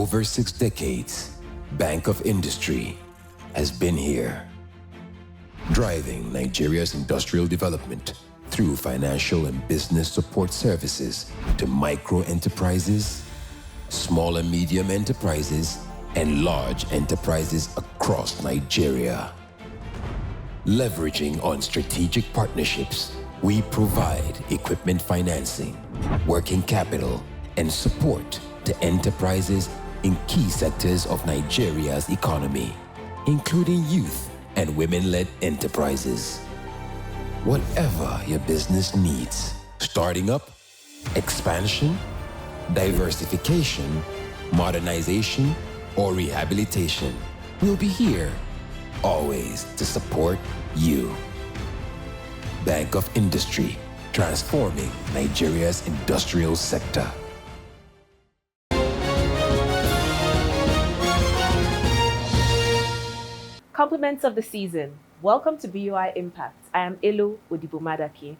over 6 decades, Bank of Industry has been here, driving Nigeria's industrial development through financial and business support services to micro enterprises, small and medium enterprises, and large enterprises across Nigeria. Leveraging on strategic partnerships, we provide equipment financing, working capital, and support to enterprises in key sectors of Nigeria's economy, including youth and women-led enterprises. Whatever your business needs, starting up, expansion, diversification, modernization, or rehabilitation, we'll be here, always to support you. Bank of Industry, transforming Nigeria's industrial sector. Compliments of the season. Welcome to BOIImpact. I am Elu Odibomadaki.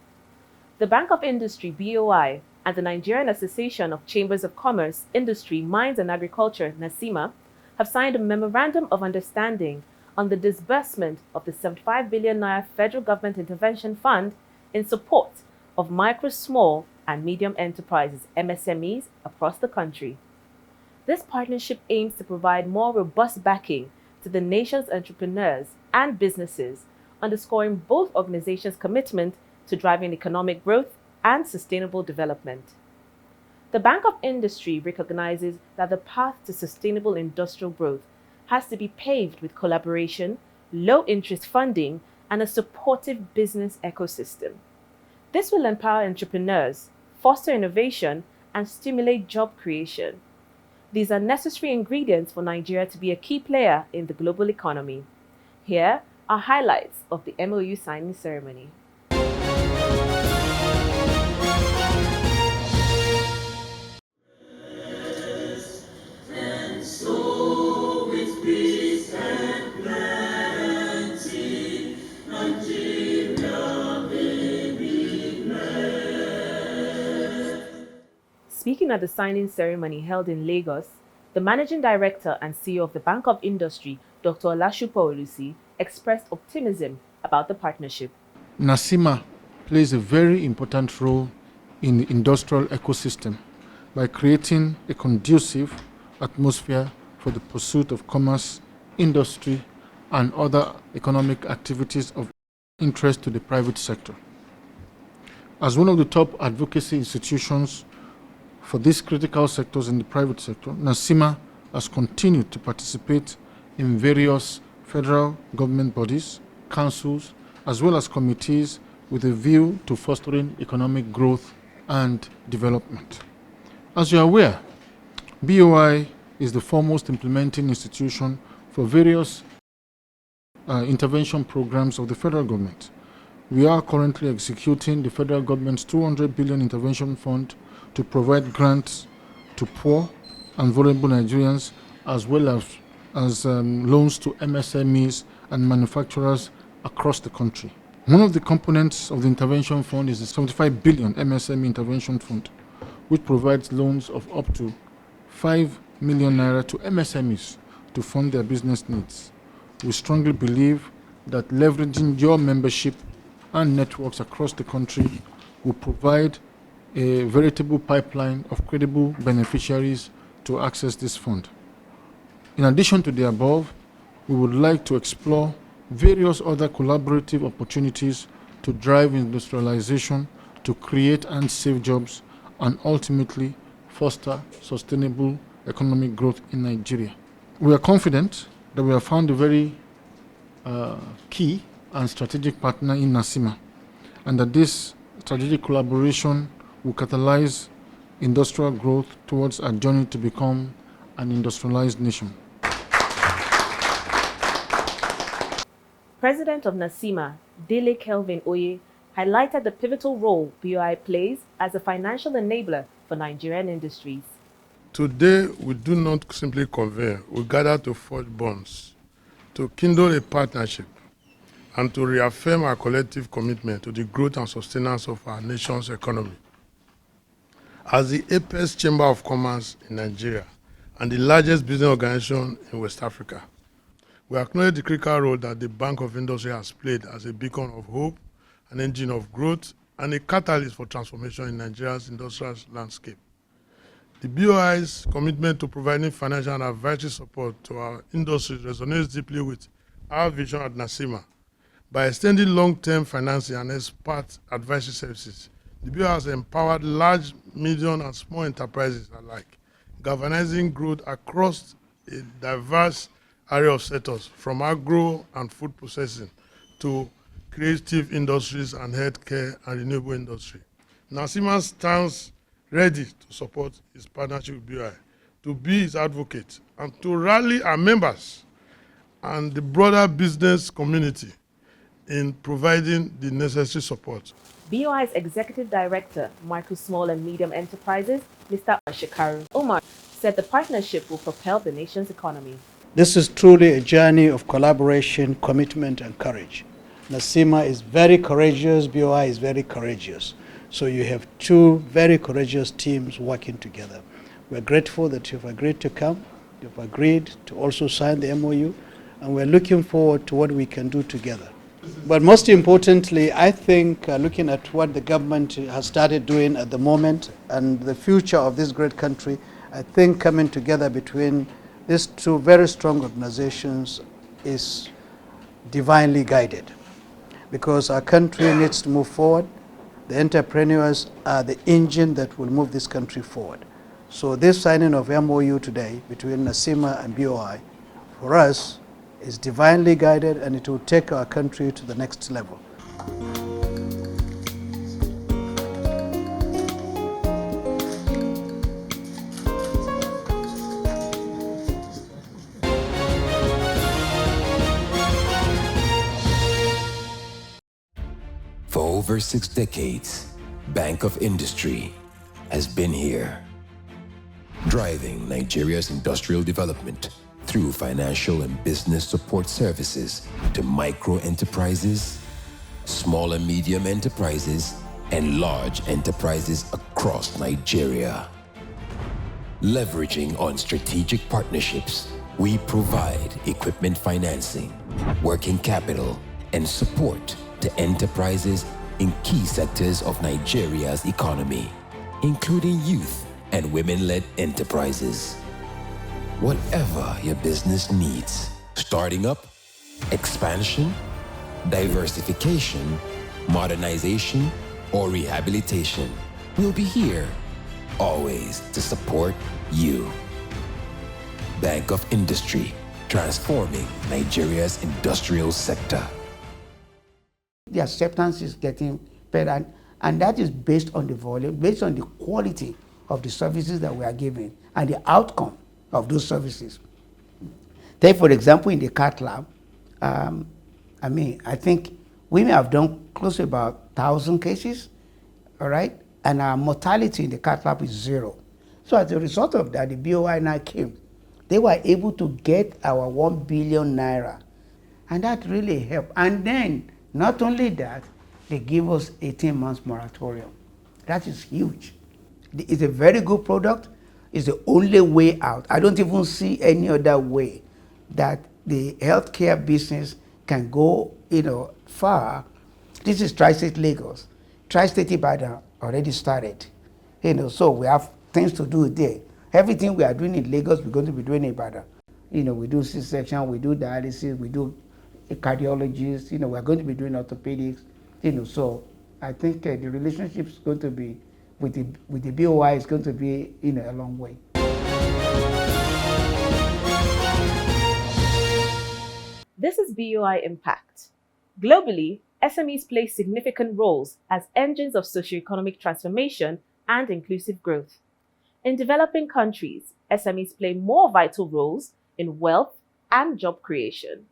The Bank of Industry, BOI, and the Nigerian Association of Chambers of Commerce, Industry, Mines and Agriculture, NACCIMA, have signed a Memorandum of Understanding on the disbursement of the 75 billion Naira Federal Government Intervention Fund in support of micro, small, and medium enterprises, MSMEs, across the country. This partnership aims to provide more robust backing to the nation's entrepreneurs and businesses, underscoring both organizations' commitment to driving economic growth and sustainable development. The Bank of Industry recognizes that the path to sustainable industrial growth has to be paved with collaboration, low-interest funding, and a supportive business ecosystem. This will empower entrepreneurs, foster innovation, and stimulate job creation. These are necessary ingredients for Nigeria to be a key player in the global economy. Here are highlights of the MOU signing ceremony. Speaking at the signing ceremony held in Lagos, the Managing Director and CEO of the Bank of Industry, Dr. Olashupo Olusi, expressed optimism about the partnership. NACCIMA plays a very important role in the industrial ecosystem by creating a conducive atmosphere for the pursuit of commerce, industry, and other economic activities of interest to the private sector. As one of the top advocacy institutions for these critical sectors in the private sector, NACCIMA has continued to participate in various federal government bodies, councils, as well as committees with a view to fostering economic growth and development. As you are aware, BOI is the foremost implementing institution for various intervention programs of the federal government. We are currently executing the federal government's 200 billion intervention fund to provide grants to poor and vulnerable Nigerians, as well as loans to MSMEs and manufacturers across the country. One of the components of the intervention fund is the 75 billion MSME intervention fund, which provides loans of up to 5 million naira to MSMEs to fund their business needs. We strongly believe that leveraging your membership and networks across the country will provide a veritable pipeline of credible beneficiaries to access this fund. In addition to the above, we would like to explore various other collaborative opportunities to drive industrialization, to create and save jobs, and ultimately foster sustainable economic growth in Nigeria. We are confident that we have found a very key and strategic partner in NACCIMA, and that this strategic collaboration will catalyze industrial growth towards a journey to become an industrialized nation. President of NACCIMA, Dele Kelvin Oye, highlighted the pivotal role BOI plays as a financial enabler for Nigerian industries. Today, we do not simply convene, we gather to forge bonds, to kindle a partnership, and to reaffirm our collective commitment to the growth and sustenance of our nation's economy. As the apex chamber of commerce in Nigeria, and the largest business organization in West Africa. We acknowledge the critical role that the Bank of Industry has played as a beacon of hope, an engine of growth, and a catalyst for transformation in Nigeria's industrial landscape. The BOI's commitment to providing financial and advisory support to our industry resonates deeply with our vision at NACCIMA. By extending long-term financing and expert advisory services, the BOI has empowered large, medium, and small enterprises alike, galvanizing growth across a diverse array of sectors, from agro and food processing to creative industries and healthcare and renewable industry. NACCIMA stands ready to support its partnership with BOI, to be its advocate, and to rally our members and the broader business community in providing the necessary support. BOI's Executive Director, Micro, Small and Medium Enterprises, Mr. Shikaru Umar, said the partnership will propel the nation's economy. This is truly a journey of collaboration, commitment, and courage. NACCIMA is very courageous, BOI is very courageous. So you have two very courageous teams working together. We're grateful that you've agreed to come, you've agreed to also sign the MOU, and we're looking forward to what we can do together. But most importantly, I think looking at what the government has started doing at the moment and the future of this great country, I think coming together between these two very strong organizations is divinely guided, because our country needs to move forward. The entrepreneurs are the engine that will move this country forward. So this signing of MOU today between NACCIMA and BOI, for us, is divinely guided, and it will take our country to the next level. For over 6 decades, Bank of Industry has been here, driving Nigeria's industrial development through financial and business support services to micro enterprises, small and medium enterprises, and large enterprises across Nigeria. Leveraging on strategic partnerships, we provide equipment financing, working capital, and support to enterprises in key sectors of Nigeria's economy, including youth and women-led enterprises. Whatever your business needs, starting up, expansion, diversification, modernization, or rehabilitation, we'll be here, always to support you. Bank of Industry, transforming Nigeria's industrial sector. The acceptance is getting better, and that is based on the volume, based on the quality of the services that we are giving and the outcome of those services. Take, for example, in the CAT lab, I think we may have done close to about 1,000 cases, all right? And our mortality in the CAT lab is 0. So as a result of that, the BOI now came. They were able to get our 1 billion naira, and that really helped. And then, not only that, they give us 18 months moratorium. That is huge. It's a very good product. It's the only way out. I don't even see any other way that the healthcare business can go, far. This is Tri-State Lagos. Tri-State Ibadan already started. So we have things to do there. Everything we are doing in Lagos, we're going to be doing in Ibadan. We do C-section, we do dialysis, we do cardiologists, we're going to be doing orthopedics, so I think the relationship is going to be with the BOI is going to be a long way. This is BOIImpact. Globally, SMEs play significant roles as engines of socio-economic transformation and inclusive growth. In developing countries, SMEs play more vital roles in wealth and job creation.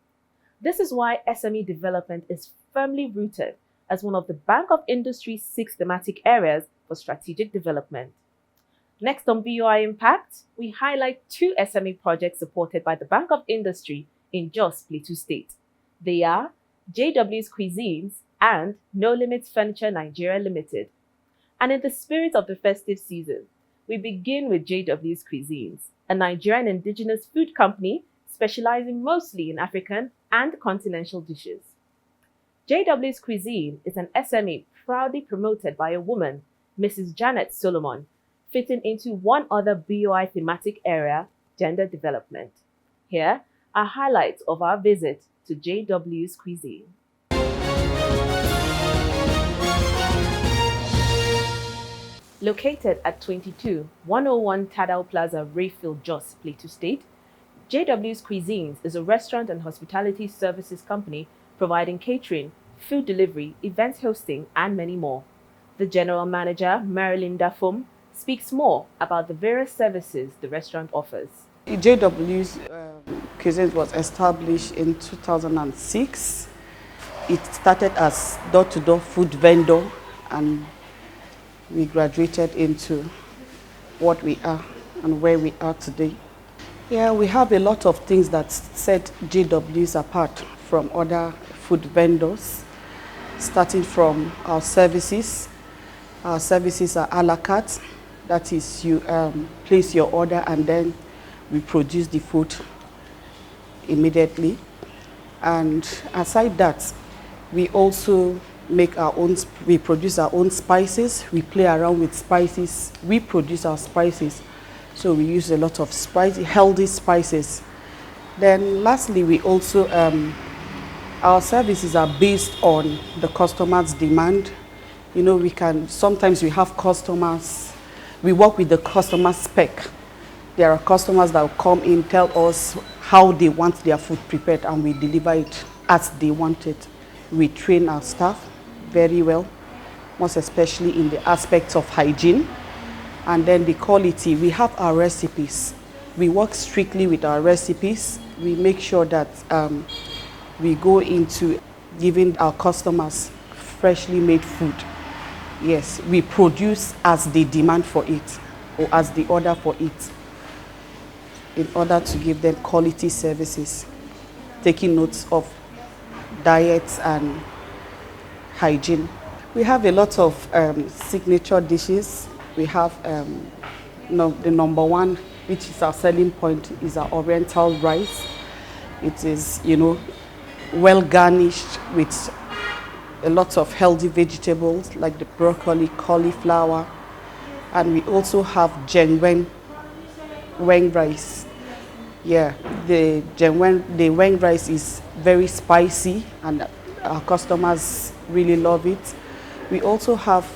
This is why SME development is firmly rooted as one of the Bank of Industry's 6 thematic areas for strategic development. Next on BOIImpact, we highlight 2 SME projects supported by the Bank of Industry in Jos Plateau State. They are JW's Cuisine and No Limits Furniture Nigeria Limited. And in the spirit of the festive season, We begin with JW's Cuisines, a Nigerian indigenous food company specializing mostly in African and continental dishes. JW's Cuisine is an SME proudly promoted by a woman, Mrs. Janet Solomon, fitting into one other BOI thematic area, gender development. Here are highlights of our visit to JW's Cuisine. Located at 22-101 Tadao Plaza, Rayfield, Jos, Plateau State, JW's Cuisines is a restaurant and hospitality services company providing catering, food delivery, event hosting, and many more. The general manager, Marilyn Dafum, speaks more about the various services the restaurant offers. JW's Cuisine was established in 2006. It started as door-to-door food vendor, and we graduated into what we are and where we are today. Yeah, we have a lot of things that set JW's apart from other food vendors, starting from our services. Our services are a la carte. That is, you place your order and then we produce the food immediately. And aside that, we also make our own, we produce our own spices, we play around with spices, we produce our spices. So we use a lot of spicy, healthy spices. Then lastly, we also, our services are based on the customer's demand. You know, sometimes we have customers, we work with the customer spec. There are customers that will come in, tell us how they want their food prepared, and we deliver it as they want it. We train our staff very well, most especially in the aspects of hygiene. And then the quality, we have our recipes. We work strictly with our recipes. We make sure that we go into giving our customers freshly made food. Yes, we produce as they demand for it, or as they order for it, in order to give them quality services, taking notes of diets and hygiene. We have a lot of signature dishes. We have the number one, which is our selling point, is our oriental rice. It is, you know, well garnished with a lot of healthy vegetables like the broccoli, cauliflower, and we also have genuine weng rice. Yeah, the weng rice is very spicy and our customers really love it. We also have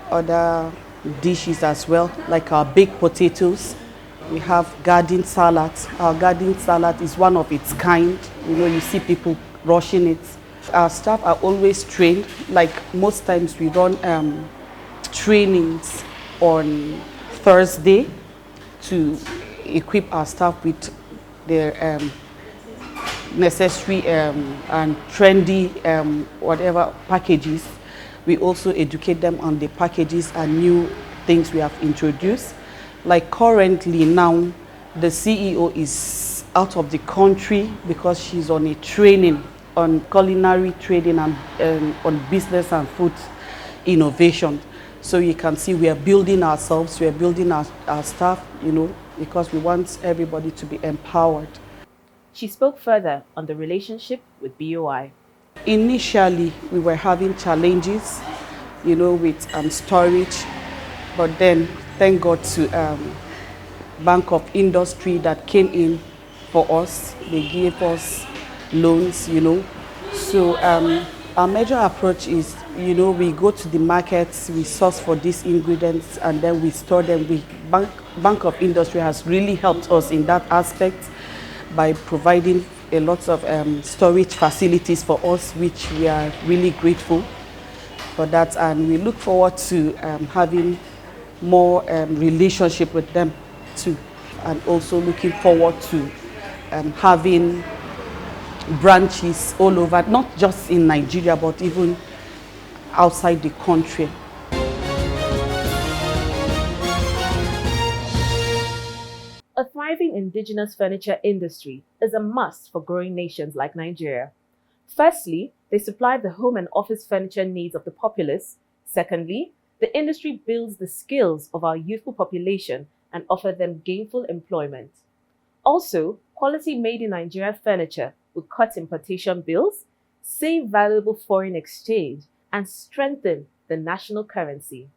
other dishes as well, like our baked potatoes. We have garden salad. Our garden salad is one of its kind. You know, you see people rushing it. Our staff are always trained. Like most times we run trainings on Thursday to equip our staff with their necessary and trendy whatever packages. We also educate them on the packages and new things we have introduced. Like currently now, the CEO is out of the country because she's on a training on culinary training and on business and food innovation. So you can see we are building ourselves, we are building our staff, you know, because we want everybody to be empowered. She spoke further on the relationship with BOI. Initially, we were having challenges, you know, with storage, but then thank God to Bank of Industry that came in for us. They gave us loans, you know. So our major approach is, you know, we go to the markets, we source for these ingredients, and then we store them. Bank of Industry has really helped us in that aspect by providing a lot of storage facilities for us, which we are really grateful for that, and we look forward to having more relationship with them too, and also looking forward to having branches all over, not just in Nigeria, but even outside the country. A thriving indigenous furniture industry is a must for growing nations like Nigeria. Firstly, they supply the home and office furniture needs of the populace. Secondly, The industry builds the skills of our youthful population and offers them gainful employment. Also, quality made in Nigeria furniture will cut importation bills, save valuable foreign exchange, and strengthen the national currency.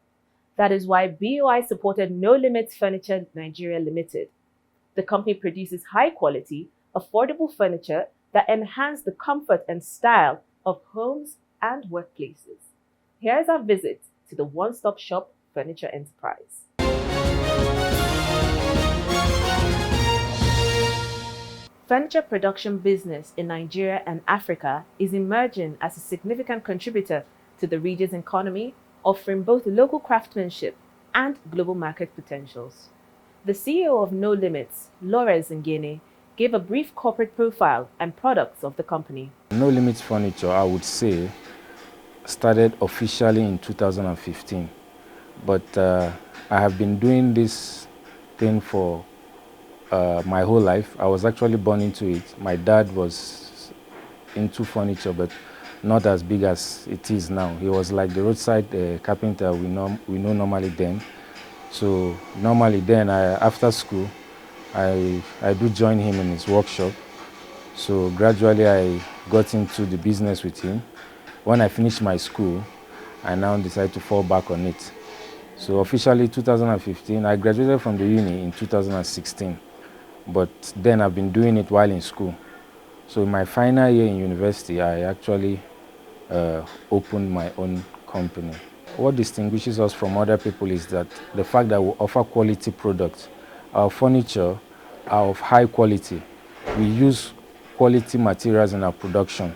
That is why BOI supported No Limits Furniture Nigeria Limited. The company produces high-quality, affordable furniture that enhance the comfort and style of homes and workplaces. Here's our visit to the one-stop shop furniture enterprise. Furniture production business in Nigeria and Africa is emerging as a significant contributor to the region's economy, offering both local craftsmanship and global market potentials. The CEO of No Limits, Laura Zingene, gave a brief corporate profile and products of the company. No Limits Furniture, I would say, started officially in 2015, but I have been doing this thing for my whole life. I was actually born into it. My dad was into furniture, but not as big as it is now. He was like the roadside carpenter we know normally then. So normally then, after school, I do join him in his workshop. So gradually I got into the business with him. When I finished my school, I now decided to fall back on it. So officially 2015, I graduated from the uni in 2016. But then I've been doing it while in school. So in my final year in university, I actually opened my own company. What distinguishes us from other people is that the fact that we offer quality products. Our furniture are of high quality. We use quality materials in our production,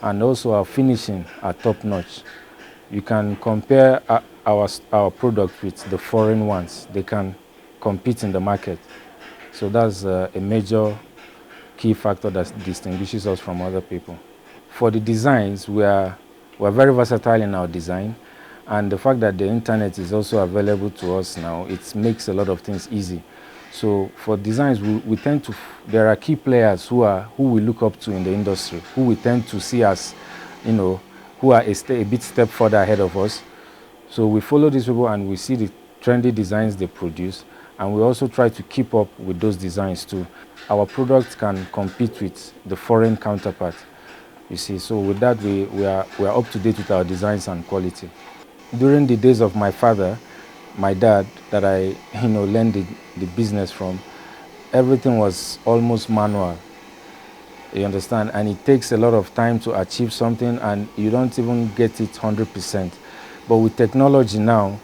and also our finishing are top-notch. You can compare our product with the foreign ones. They can compete in the market. So that's a major key factor that distinguishes us from other people. For the designs, we're very versatile in our design, and the fact that the internet is also available to us now, it makes a lot of things easy. So for designs, we tend to, there are key players who we look up to in the industry, who we tend to see as, who are a bit step further ahead of us. So we follow these people and we see the trendy designs they produce, and we also try to keep up with those designs too. Our products can compete with the foreign counterpart, you see. So with that, we are up to date with our designs and quality. During the days of my father, my dad, that I learned the business from, everything was almost manual, you understand, and it takes a lot of time to achieve something, and you don't even get it 100%. But with technology now,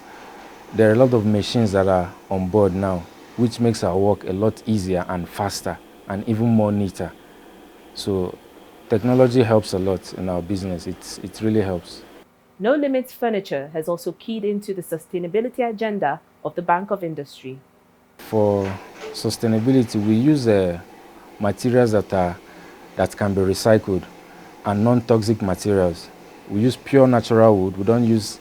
there are a lot of machines that are on board now, which makes our work a lot easier and faster and even more neater. So technology helps a lot in our business. It really helps. No Limits Furniture has also keyed into the sustainability agenda of the Bank of Industry. For sustainability, we use materials that can be recycled and non-toxic materials. We use pure natural wood. We don't use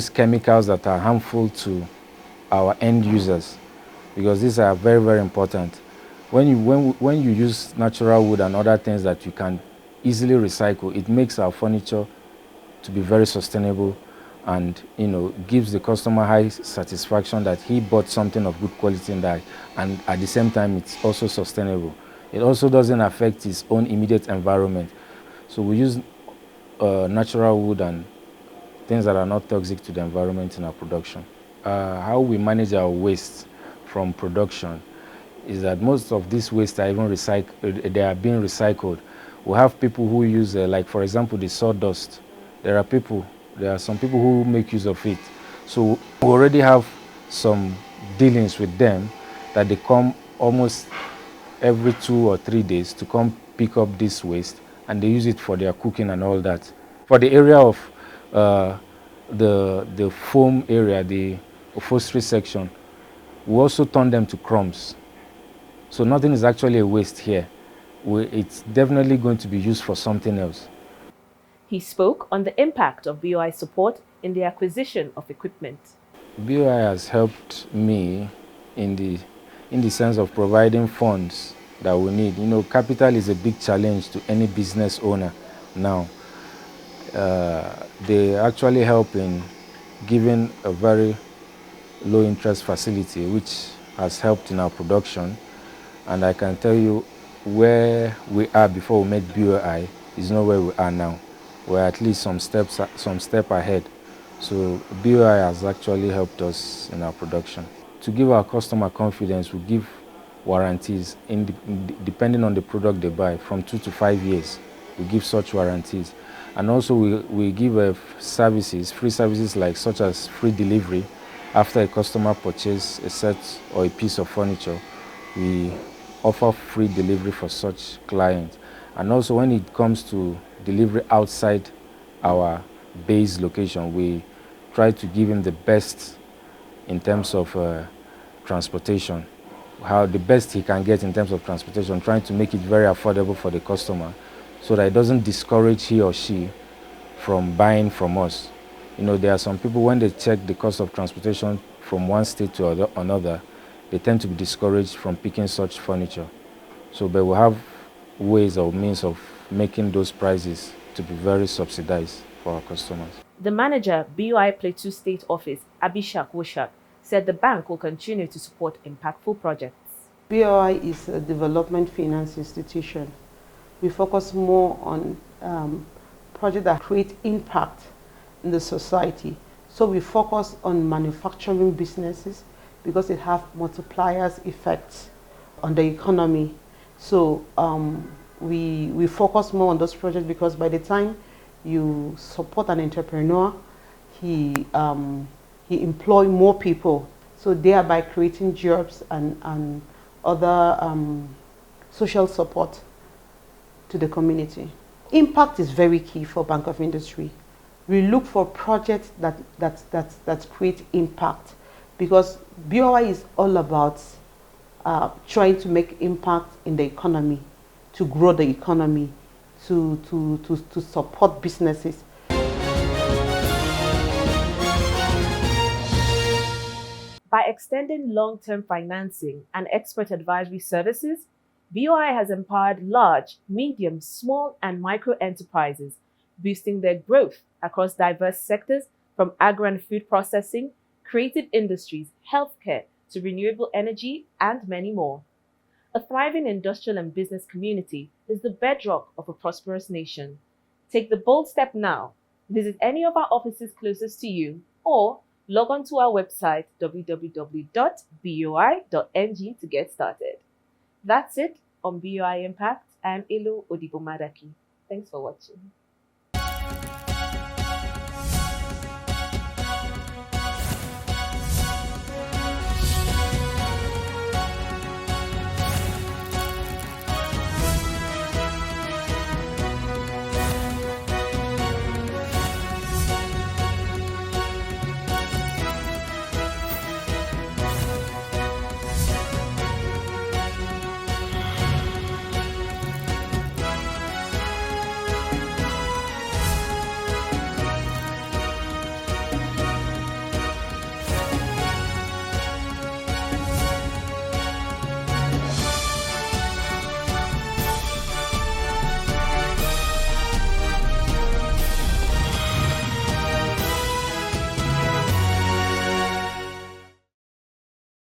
chemicals that are harmful to our end users, because these are very, very important. When you use natural wood and other things that you can easily recycle, it makes our furniture to be very sustainable, and gives the customer high satisfaction that he bought something of good quality in that, and at the same time it's also sustainable. It also doesn't affect his own immediate environment. So we use natural wood and things that are not toxic to the environment in our production. How we manage our waste from production is that most of this waste are even they are being recycled. We have people who use, like for example, the sawdust. There are some people who make use of it. So we already have some dealings with them that they come almost every 2 or 3 days to come pick up this waste, and they use it for their cooking and all that. For the area of the foam area, the upholstery section, we also turn them to crumbs. So nothing is actually a waste here. It's definitely going to be used for something else. He spoke on the impact of BOI support in the acquisition of equipment. BOI has helped me in the sense of providing funds that we need. Capital is a big challenge to any business owner now. They actually help in giving a very low interest facility, which has helped in our production. And I can tell you where we are before we met BOI is not where we are now. We're at least some step ahead. So BOI has actually helped us in our production. To give our customer confidence, we give warranties depending on the product they buy, from 2 to 5 years. We give such warranties. And also we give services, free services like such as free delivery. After a customer purchases a set or a piece of furniture, we offer free delivery for such clients. And also when it comes to delivery outside our base location, we try to give him the best in terms of transportation, how the best he can get in terms of transportation, trying to make it very affordable for the customer so that it doesn't discourage he or she from buying from us. You know, there are some people, when they check the cost of transportation from one state to another, they tend to be discouraged from picking such furniture. So, but we have ways or means of making those prices to be very subsidized for our customers. The manager, BOI Plateau State Office, Abhishek Woshak, said the bank will continue to support impactful projects. BOI is a development finance institution. We focus more on projects that create impact in the society. So we focus on manufacturing businesses because it has multipliers effects on the economy. So we focus more on those projects because by the time you support an entrepreneur, he employs more people, so thereby creating jobs and other social support to the community. Impact is very key for Bank of Industry. We look for projects that create impact because BOI is all about trying to make impact in the economy, to grow the economy, to support businesses. By extending long-term financing and expert advisory services, BOI has empowered large, medium, small, and micro enterprises, boosting their growth across diverse sectors from agro and food processing, creative industries, healthcare, to renewable energy, and many more. A thriving industrial and business community is the bedrock of a prosperous nation. Take the bold step now. Visit any of our offices closest to you or log on to our website www.boi.ng to get started. That's it on BOIImpact. I am Elu Odibomadaki. Thanks for watching.